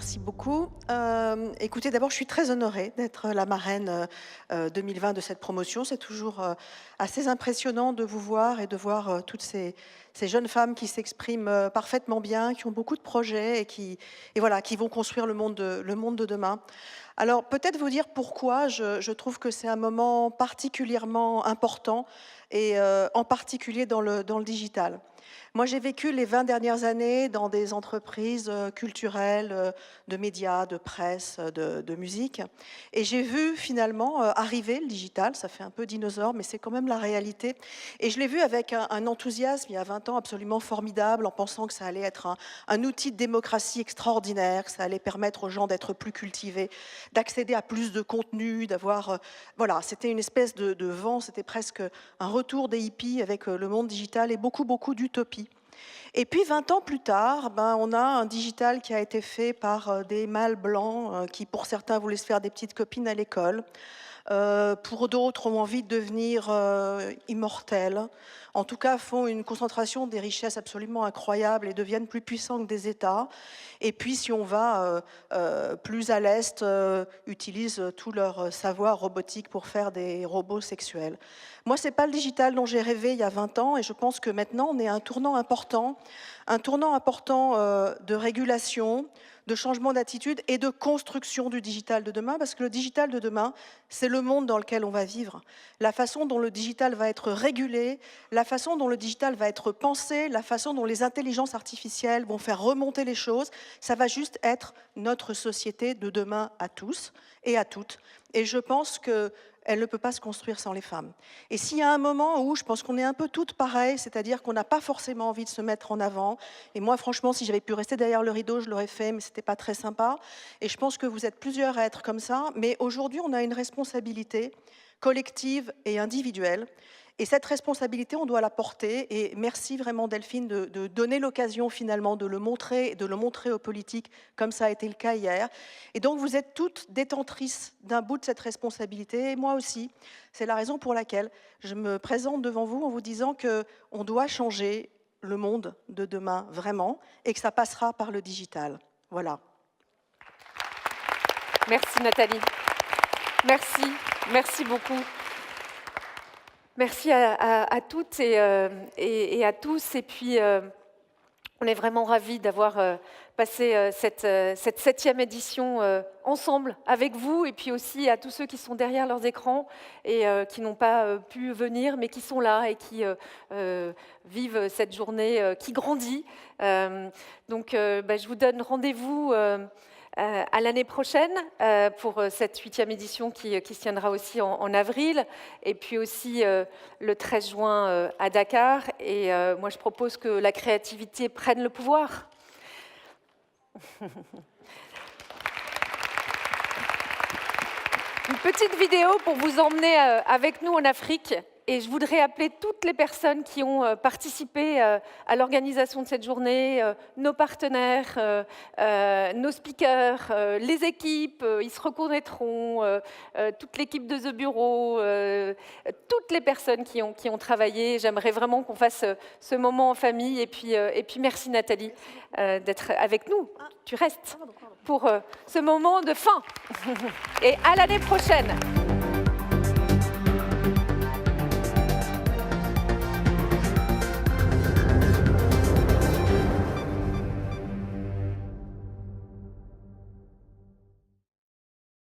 Merci beaucoup. Écoutez, d'abord, je suis très honorée d'être la marraine 2020 de cette promotion. C'est toujours assez impressionnant de vous voir et de voir toutes ces jeunes femmes qui s'expriment parfaitement bien, qui ont beaucoup de projets et voilà, qui vont construire le monde de demain. Alors, peut-être vous dire pourquoi je trouve que c'est un moment particulièrement important et en particulier dans le digital. Moi, j'ai vécu les 20 dernières années dans des entreprises culturelles, de médias, de presse, de musique. Et j'ai vu finalement arriver le digital, ça fait un peu dinosaure, mais c'est quand même la réalité. Et je l'ai vu avec un enthousiasme il y a 20 ans absolument formidable, en pensant que ça allait être un outil de démocratie extraordinaire, que ça allait permettre aux gens d'être plus cultivés, d'accéder à plus de contenu, d'avoir... voilà, c'était une espèce de vent, c'était presque un retour des hippies avec le monde digital et beaucoup, beaucoup d'utopie. Et puis 20 ans plus tard, on a un digital qui a été fait par des mâles blancs qui, pour certains, voulaient se faire des petites copines à l'école. Pour d'autres, ont envie de devenir immortels. En tout cas, font une concentration des richesses absolument incroyable et deviennent plus puissants que des États. Et puis, si on va plus à l'Est, utilisent tout leur savoir robotique pour faire des robots sexuels. Moi, ce n'est pas le digital dont j'ai rêvé il y a 20 ans, et je pense que maintenant, on est à un tournant important de régulation, de changement d'attitude et de construction du digital de demain, parce que le digital de demain, c'est le monde dans lequel on va vivre. La façon dont le digital va être régulé, la façon dont le digital va être pensé, la façon dont les intelligences artificielles vont faire remonter les choses, ça va juste être notre société de demain à tous et à toutes. Et je pense qu'elle ne peut pas se construire sans les femmes. Et s'il y a un moment où je pense qu'on est un peu toutes pareilles, c'est-à-dire qu'on n'a pas forcément envie de se mettre en avant, et moi franchement, si j'avais pu rester derrière le rideau, je l'aurais fait, mais c'était pas très sympa, et je pense que vous êtes plusieurs à être comme ça, mais aujourd'hui on a une responsabilité collective et individuelle, et cette responsabilité, on doit la porter, et merci vraiment Delphine de donner l'occasion finalement de le montrer, et de le montrer aux politiques, comme ça a été le cas hier. Et donc vous êtes toutes détentrices d'un bout de cette responsabilité, et moi aussi. C'est la raison pour laquelle je me présente devant vous en vous disant qu'on doit changer le monde de demain, vraiment, et que ça passera par le digital. Voilà. Merci Nathalie. Merci beaucoup. Merci à toutes et à tous. Et puis, on est vraiment ravis d'avoir passé cette 7e édition ensemble avec vous, et puis aussi à tous ceux qui sont derrière leurs écrans et qui n'ont pas pu venir, mais qui sont là et qui vivent cette journée qui grandit. Donc, je vous donne rendez-vous à l'année prochaine pour cette 8e édition qui se tiendra aussi en avril, et puis aussi le 13 juin à Dakar. Et moi, je propose que la créativité prenne le pouvoir. Une petite vidéo pour vous emmener avec nous en Afrique. Et je voudrais appeler toutes les personnes qui ont participé à l'organisation de cette journée, nos partenaires, nos speakers, les équipes, ils se reconnaîtront, toute l'équipe de The Bureau, toutes les personnes qui ont travaillé. J'aimerais vraiment qu'on fasse ce moment en famille. Et puis merci Nathalie d'être avec nous. Tu restes pour ce moment de fin. Et à l'année prochaine.